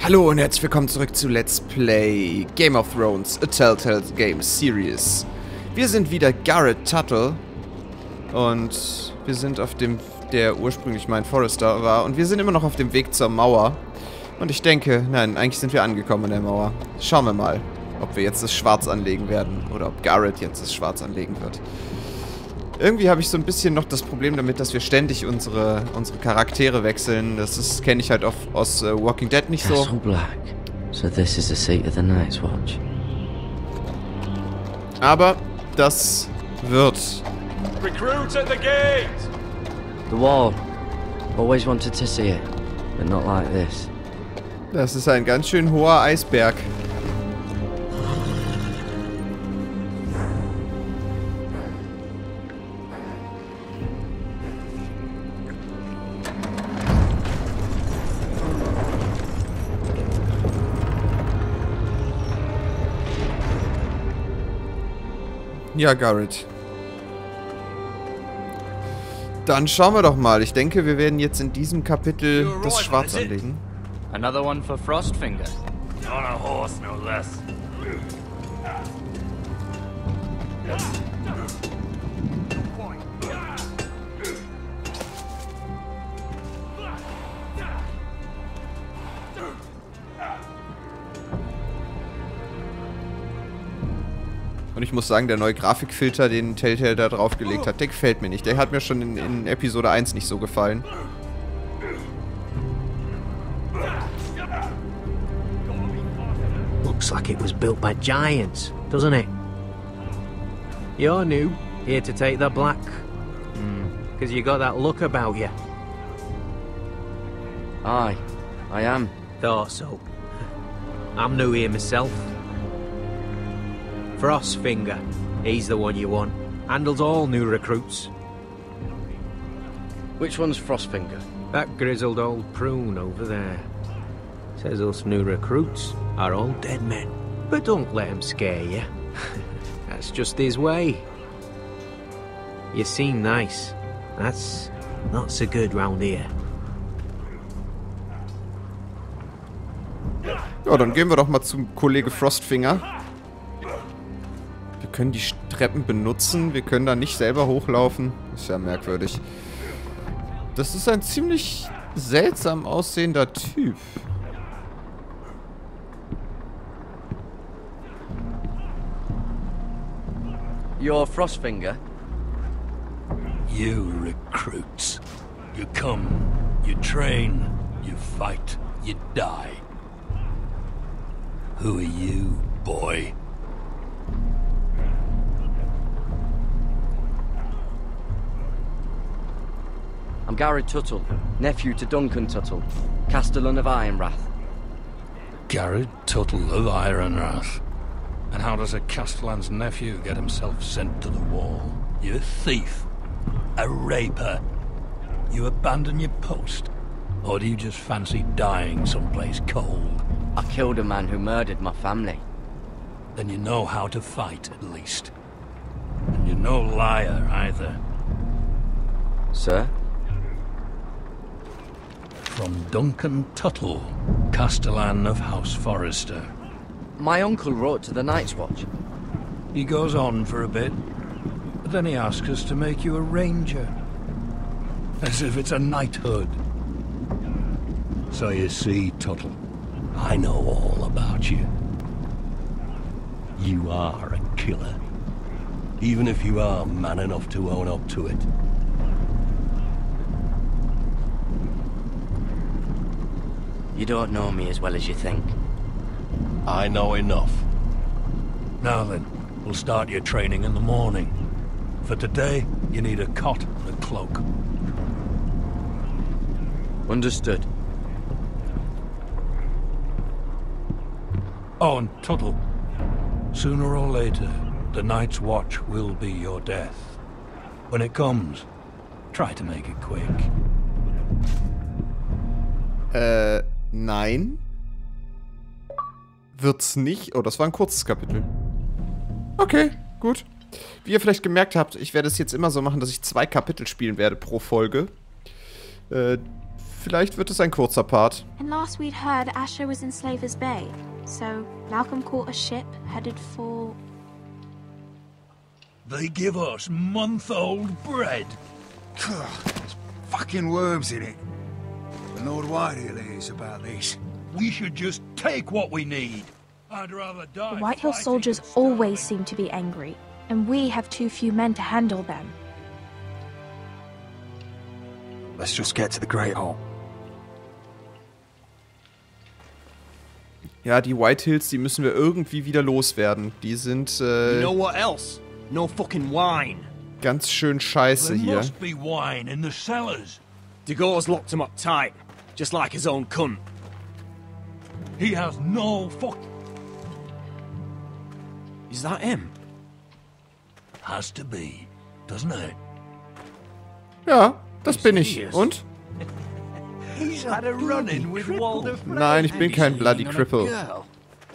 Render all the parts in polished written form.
Hallo und herzlich willkommen zurück zu Let's Play Game of Thrones, a Telltale Games Series. Wir sind wieder Gared Tuttle und wir sind auf dem, der ursprünglich mein Forester war, und wir sind immer noch auf dem Weg zur Mauer. Und ich denke, nein, eigentlich sind wir angekommen an der Mauer. Schauen wir mal, ob wir jetzt das Schwarz anlegen werden oder ob Gared jetzt das Schwarz anlegen wird. Irgendwie habe ich so ein bisschen noch das Problem damit, dass wir ständig unsere Charaktere wechseln. Das kenne ich halt aus Walking Dead nicht so. Castle Black. So this is the seat of the Night's Watch. Aber das wird. Recruits at the gate! The wall. Always wanted to see it, but not like this. Das ist ein ganz schön hoher Eisberg. Ja, Gared. Dann schauen wir doch mal. Ich denke, wir werden jetzt in diesem Kapitel das Schwarz anlegen. Another one for Frostfinger. On a horse, no less. Und ich muss sagen, der neue Grafikfilter, den Telltale da draufgelegt hat, der gefällt mir nicht. Der hat mir schon in Episode 1 nicht so gefallen. Looks like it was built by giants, doesn't it? You're new, here to take the black. Because you got that look about you. Aye, I am. Thought so. I'm new here myself. Frostfinger, he's the one you want. Handles all new recruits. Which one's Frostfinger? That grizzled old prune over there. Says us new recruits are all dead men. But don't let him scare you. That's just his way. You seem nice. That's not so good round here. Ja, dann gehen wir doch mal zum Kollege Frostfinger. Wir können die Treppen benutzen. Wir können da nicht selber hochlaufen. Ist ja merkwürdig. Das ist ein ziemlich seltsam aussehender Typ. You're Frostfinger? You recruits. You come, you train, you fight, you die. Who are you, boy? I'm Gared Tuttle, nephew to Duncan Tuttle, Castellan of Ironrath. Gared Tuttle of Ironrath. And how does a Castellan's nephew get himself sent to the wall? You a thief? A raper? You abandon your post? Or do you just fancy dying someplace cold? I killed a man who murdered my family. Then you know how to fight, at least. And you're no liar, either. Sir? From Duncan Tuttle, Castellan of House Forrester. My uncle wrote to the Night's Watch. He goes on for a bit, but then he asks us to make you a ranger. As if it's a knighthood. So you see, Tuttle, I know all about you. You are a killer. Even if you are man enough to own up to it. You don't know me as well as you think. I know enough. Now then, we'll start your training in the morning. For today, you need a cot and a cloak. Understood. Oh, and Tuttle, sooner or later, the Night's Watch will be your death. When it comes, try to make it quick. Nein. Wird's nicht. Oh, das war ein kurzes Kapitel. Okay, gut. Wie ihr vielleicht gemerkt habt, ich werde es jetzt immer so machen, dass ich 2 Kapitel spielen werde pro Folge. vielleicht wird es ein kurzer Part. And last we'd heard Asher was in Slaver's Bay. So Malcolm caught a ship headed for... They give us month-old bread. There's fucking worms in it. The Lord Whitehill is about this. We should just take what we need. I'd rather die. The Whitehill fighting soldiers than starving. always seem to be angry, and we have too few men to handle them. Let's just get to the Great Hall. Ja, die Whitehills, die müssen wir irgendwie wieder loswerden. Die sind, You know what else? No fucking wine. ganz schön scheiße There hier. must be wine in the cellars. Degor's locked him up tight, just like his own cunt. He has no fuck. Is that him? Has to be, doesn't it? Ja, das bin ich. Und? He's had a run-in with Walder. Nein, ich bin kein Bloody Cripple. I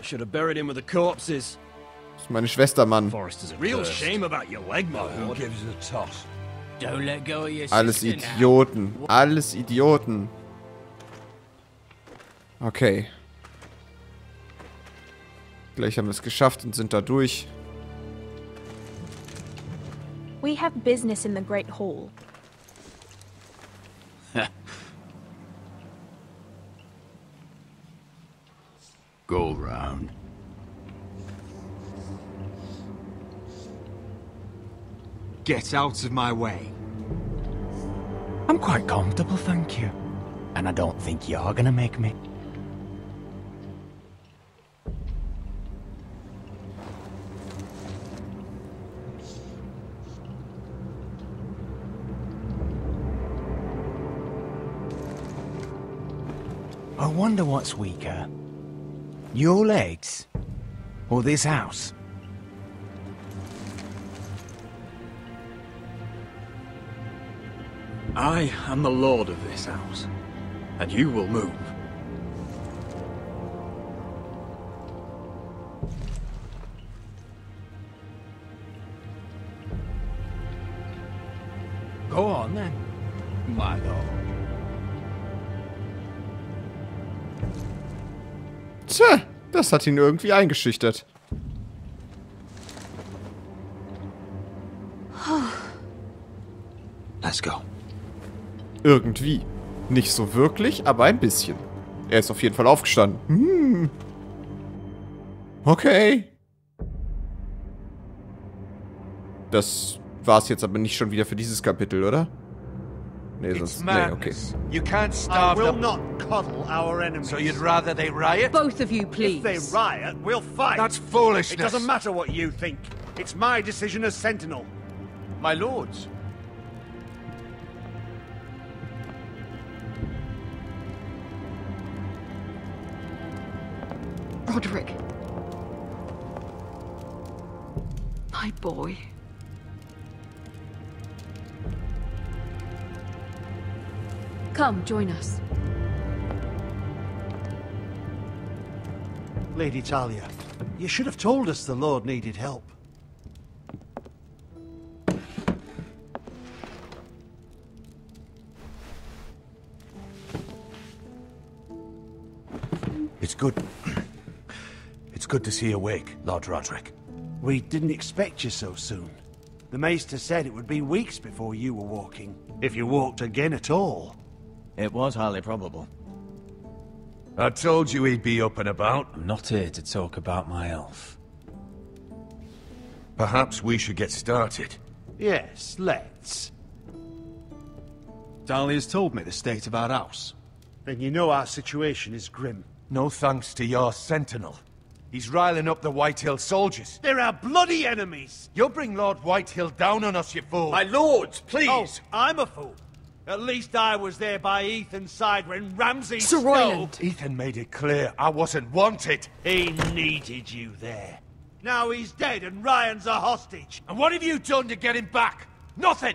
should have buried him with the corpses. Das ist meine Schwester, Mann. Forrester's a real shame about your leg, my Who lord. gives a toss? Don't let go of your Alles sister now. Idioten. Alles Idioten. Okay. Gleich haben wir es geschafft und sind da durch. We have business in the Great Hall. Go round. Get out of my way. I'm quite comfortable, thank you. And I don't think you're gonna make me. I wonder what's weaker. Your legs? Or this house? I am the lord of this house, and you will move. Go on then, my lord. Tja, das hat ihn irgendwie eingeschüchtert. Let's go. Irgendwie. Nicht so wirklich, aber ein bisschen. Er ist auf jeden Fall aufgestanden. Okay. Das war's jetzt aber nicht schon wieder für dieses Kapitel, oder? Nee, sonst... Nee, okay. You can't starve them. Not coddle our enemies. So you'd rather they riot? Both of you, please. If they riot, we'll fight. That's foolishness. It doesn't matter what you think. It's my decision as Sentinel. My lords. Roderick. My boy. Come, join us. Lady Talia, you should have told us the Lord needed help. It's good. It's good to see you awake, Lord Roderick. We didn't expect you so soon. The Maester said it would be weeks before you were walking, if you walked again at all. It was highly probable. I told you he'd be up and about. I'm not here to talk about my elf. Perhaps we should get started. Yes, let's. Dahlia's told me the state of our house. Then you know our situation is grim. No thanks to your sentinel. He's riling up the Whitehill soldiers. They're our bloody enemies! You'll bring Lord Whitehill down on us, you fool! My lords, please! Oh, I'm a fool. At least I was there by Ethan's side when Ramsay Sir stole... Royland. Ethan made it clear I wasn't wanted. He needed you there. Now he's dead and Ryan's a hostage. And what have you done to get him back? Nothing!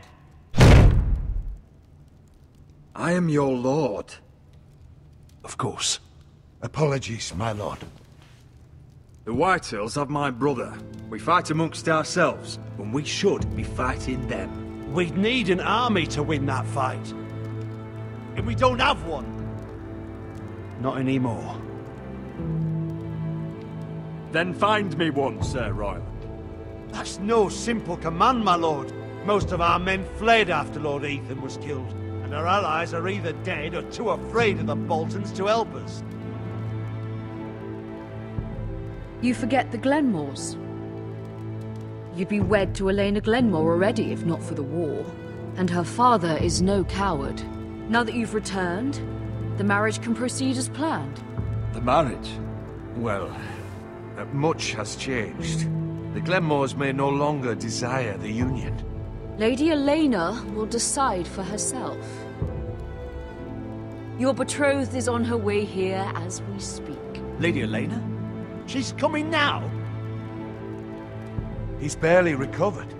I am your lord. Of course. Apologies, my lord. The Whitehills have my brother. We fight amongst ourselves, when we should be fighting them. We'd need an army to win that fight. and we don't have one. Not anymore. Then find me one, Sir Royland. That's no simple command, my lord. Most of our men fled after Lord Ethan was killed, and our allies are either dead or too afraid of the Boltons to help us. You forget the Glenmores. You'd be wed to Elena Glenmore already if not for the war. And her father is no coward. Now that you've returned, the marriage can proceed as planned. The marriage? Well, much has changed. The Glenmores may no longer desire the union. Lady Elena will decide for herself. Your betrothed is on her way here as we speak. Lady Elena? She's coming now? He's barely recovered.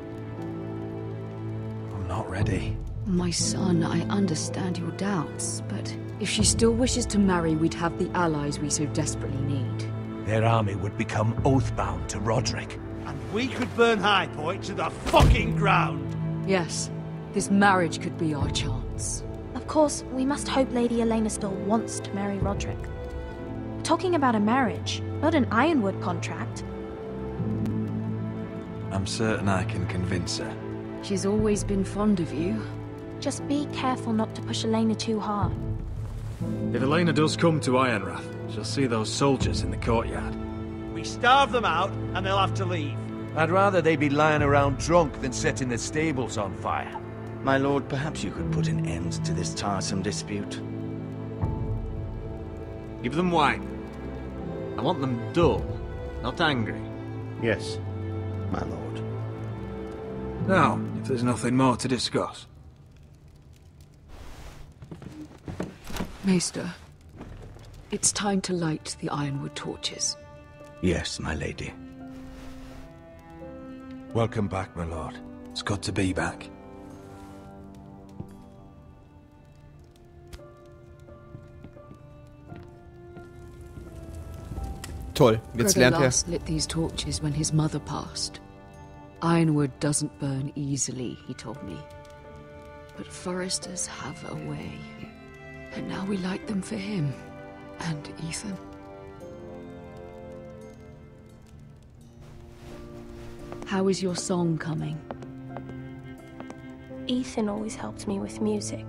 I'm not ready. My son, I understand your doubts, but if she still wishes to marry, we'd have the allies we so desperately need. Their army would become oath-bound to Roderick. And we could burn High Point to the fucking ground! Yes, this marriage could be our chance. Of course, we must hope Lady Elena still wants to marry Roderick. We're talking about a marriage, not an Ironwood contract. I'm certain I can convince her. She's always been fond of you. Just be careful not to push Elena too hard. If Elena does come to Ironrath, she'll see those soldiers in the courtyard. We starve them out, and they'll have to leave. I'd rather they be lying around drunk than setting the stables on fire. My lord, perhaps you could put an end to this tiresome dispute. Give them wine. I want them dull, not angry. Yes, my lord. Now, if there's nothing more to discuss. Maester, it's time to light the Ironwood torches. Yes, my lady. Welcome back, my lord. It's good to be back. Toll, jetzt Gregor lernt er. last lit these torches when his mother passed. Ironwood doesn't burn easily, he told me. But foresters have a way. And now we light them for him. And Ethan. How is your song coming? Ethan always helped me with music.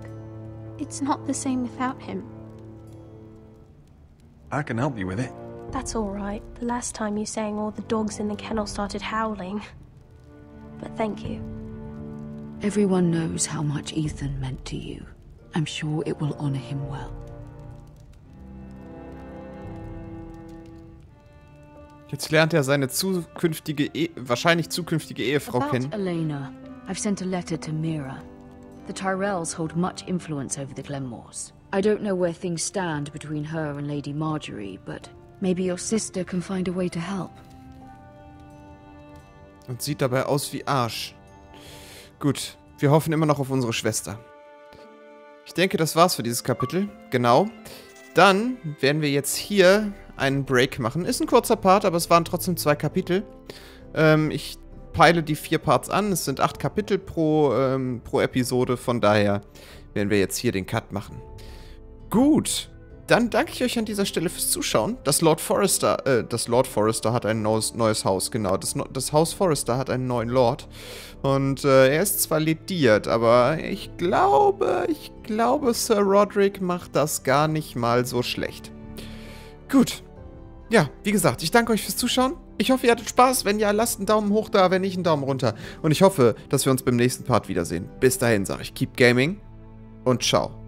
It's not the same without him. I can help you with it. That's all right. The last time you sang, all the dogs in the kennel started howling. But thank you. Everyone knows how much Ethan meant to you. I'm sure it will honor him well. Jetzt lernt er seine wahrscheinlich zukünftige Ehefrau kennen. About Elena, I've sent a letter to Mira. The Tyrells hold much influence over the Glenmores. I don't know where things stand between her and Lady Marjorie, but maybe your sister can find a way to help. Und sieht dabei aus wie Arsch. Gut, wir hoffen immer noch auf unsere Schwester. Ich denke, das war's für dieses Kapitel. Genau. Dann werden wir jetzt hier einen Break machen. Ist ein kurzer Part, aber es waren trotzdem 2 Kapitel. Ich peile die 4 Parts an. Es sind 8 Kapitel pro Episode. Von daher werden wir jetzt hier den Cut machen. Gut. Dann danke ich euch an dieser Stelle fürs Zuschauen. Das Lord Forrester hat ein neues Haus, genau. Das Haus Forrester hat einen neuen Lord. Und er ist zwar lediert, aber ich glaube, Sir Roderick macht das gar nicht mal so schlecht. Gut. Ja, wie gesagt, ich danke euch fürs Zuschauen. Ich hoffe, ihr hattet Spaß. Wenn ja, lasst einen Daumen hoch da, wenn nicht, einen Daumen runter. Und ich hoffe, dass wir uns beim nächsten Part wiedersehen. Bis dahin sage ich, keep gaming und ciao.